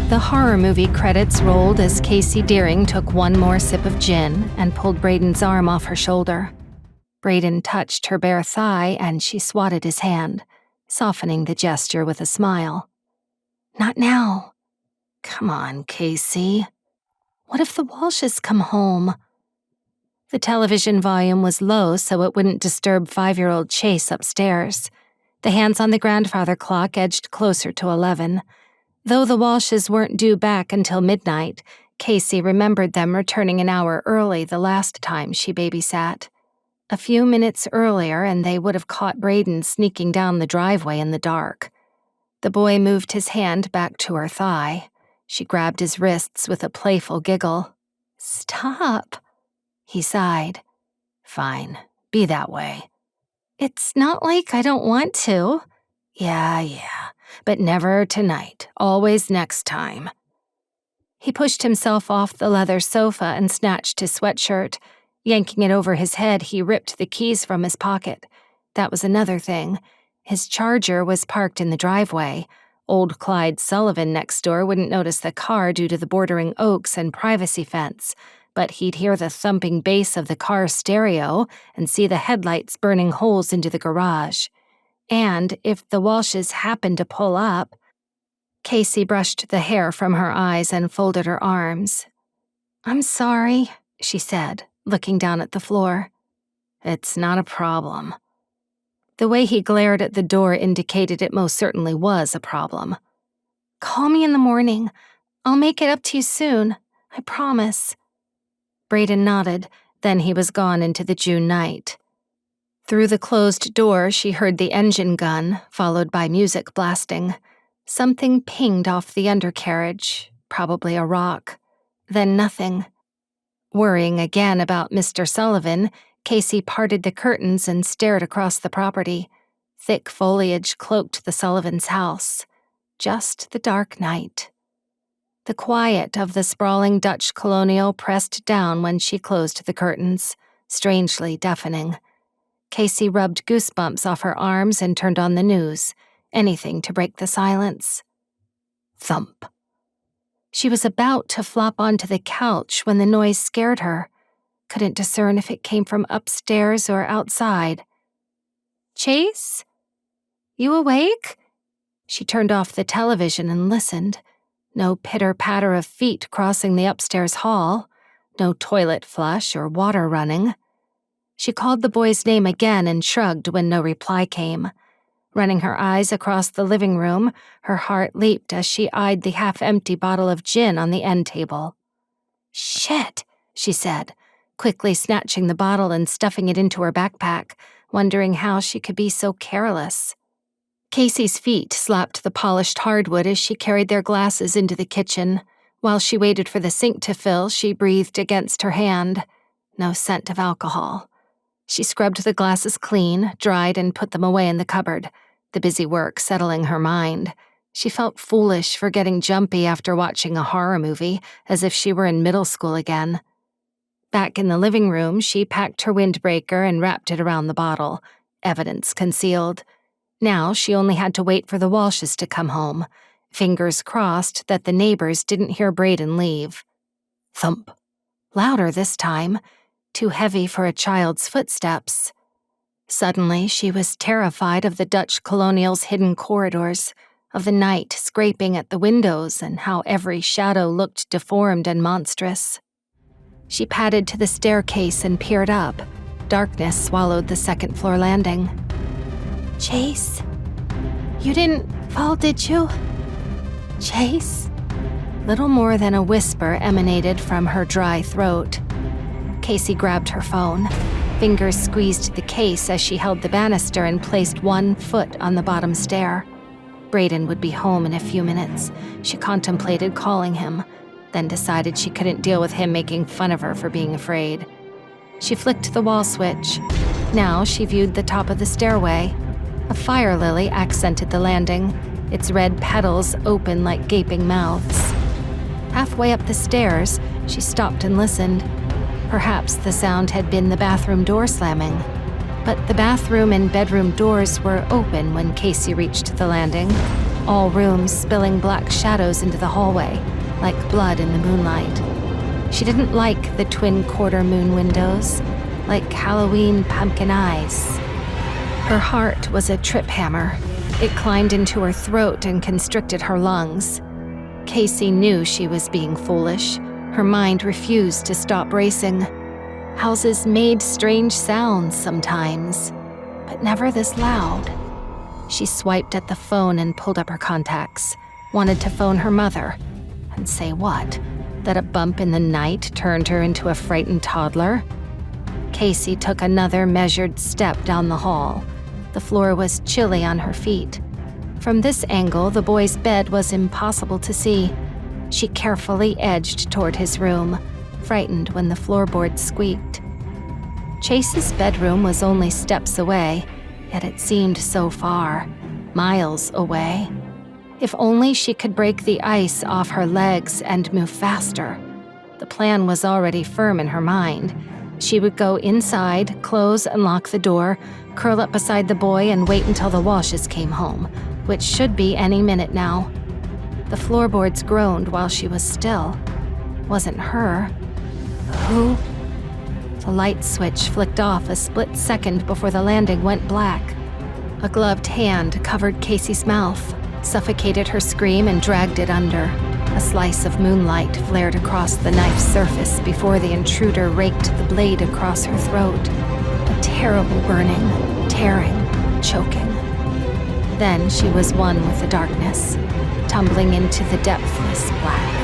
The horror movie credits rolled as Casey Deering took one more sip of gin and pulled Braden's arm off her shoulder. Braden touched her bare thigh and she swatted his hand, softening the gesture with a smile. "Not now." "Come on, Casey." "What if the Walshes come home?" The television volume was low so it wouldn't disturb 5-year-old Chase upstairs. The hands on the grandfather clock edged closer to 11. Though the Walshes weren't due back until midnight, Casey remembered them returning an hour early the last time she babysat. A few minutes earlier and they would have caught Braden sneaking down the driveway in the dark. The boy moved his hand back to her thigh. She grabbed his wrists with a playful giggle. "Stop." He sighed. "Fine, be that way." "It's not like I don't want to." Yeah, but never tonight, always next time." He pushed himself off the leather sofa and snatched his sweatshirt. Yanking it over his head, he ripped the keys from his pocket. That was another thing. His Charger was parked in the driveway. Old Clyde Sullivan next door wouldn't notice the car due to the bordering oaks and privacy fence, but he'd hear the thumping bass of the car stereo and see the headlights burning holes into the garage. And if the Walshes happened to pull up... Casey brushed the hair from her eyes and folded her arms. "I'm sorry," she said, looking down at the floor. "It's not a problem." The way he glared at the door indicated it most certainly was a problem. "Call me in the morning. I'll make it up to you soon. I promise." Braden nodded, then he was gone into the June night. Through the closed door, she heard the engine gun, followed by music blasting. Something pinged off the undercarriage, probably a rock. Then nothing. Worrying again about Mr. Sullivan, Casey parted the curtains and stared across the property. Thick foliage cloaked the Sullivans' house. Just the dark night. The quiet of the sprawling Dutch colonial pressed down when she closed the curtains, strangely deafening. Casey rubbed goosebumps off her arms and turned on the news, anything to break the silence. Thump. She was about to flop onto the couch when the noise scared her. Couldn't discern if it came from upstairs or outside. "Chase? You awake?" She turned off the television and listened. No pitter-patter of feet crossing the upstairs hall. No toilet flush or water running. She called the boy's name again and shrugged when no reply came. Running her eyes across the living room, her heart leaped as she eyed the half-empty bottle of gin on the end table. "Shit," she said, quickly snatching the bottle and stuffing it into her backpack, wondering how she could be so careless. Casey's feet slapped the polished hardwood as she carried their glasses into the kitchen. While she waited for the sink to fill, she breathed against her hand. No scent of alcohol. She scrubbed the glasses clean, dried, and put them away in the cupboard, the busy work settling her mind. She felt foolish for getting jumpy after watching a horror movie, as if she were in middle school again. Back in the living room, she packed her windbreaker and wrapped it around the bottle, evidence concealed. Now she only had to wait for the Walshes to come home, fingers crossed that the neighbors didn't hear Braden leave. Thump. Louder this time. Too heavy for a child's footsteps. Suddenly, she was terrified of the Dutch colonial's hidden corridors, of the night scraping at the windows and how every shadow looked deformed and monstrous. She padded to the staircase and peered up. Darkness swallowed the second-floor landing. "Chase? You didn't fall, did you? Chase?" Little more than a whisper emanated from her dry throat. Casey grabbed her phone. Fingers squeezed the case as she held the banister and placed one foot on the bottom stair. Braden would be home in a few minutes. She contemplated calling him, then decided she couldn't deal with him making fun of her for being afraid. She flicked the wall switch. Now she viewed the top of the stairway. A fire lily accented the landing, its red petals open like gaping mouths. Halfway up the stairs, she stopped and listened. Perhaps the sound had been the bathroom door slamming. But the bathroom and bedroom doors were open when Casey reached the landing. all rooms spilling black shadows into the hallway, like blood in the moonlight. She didn't like the twin quarter moon windows, like Halloween pumpkin eyes. Her heart was a trip hammer. It climbed into her throat and constricted her lungs. Casey knew she was being foolish. Her mind refused to stop racing. Houses made strange sounds sometimes, but never this loud. She swiped at the phone and pulled up her contacts. Wanted to phone her mother. And say what? That a bump in the night turned her into a frightened toddler? Casey took another measured step down the hall. The floor was chilly on her feet. From this angle, the boy's bed was impossible to see. She carefully edged toward his room, frightened when the floorboards squeaked. Chase's bedroom was only steps away, yet it seemed so far, miles away. If only she could break the ice off her legs and move faster. The plan was already firm in her mind. She would go inside, close and lock the door, curl up beside the boy and wait until the Walshes came home, which should be any minute now. The floorboards groaned while she was still. Wasn't her. Who? The light switch flicked off a split second before the landing went black. A gloved hand covered Casey's mouth, suffocated her scream and dragged it under. A slice of moonlight flared across the knife's surface before the intruder raked the blade across her throat. A terrible burning, tearing, choking. Then she was one with the darkness, tumbling into the depthless black.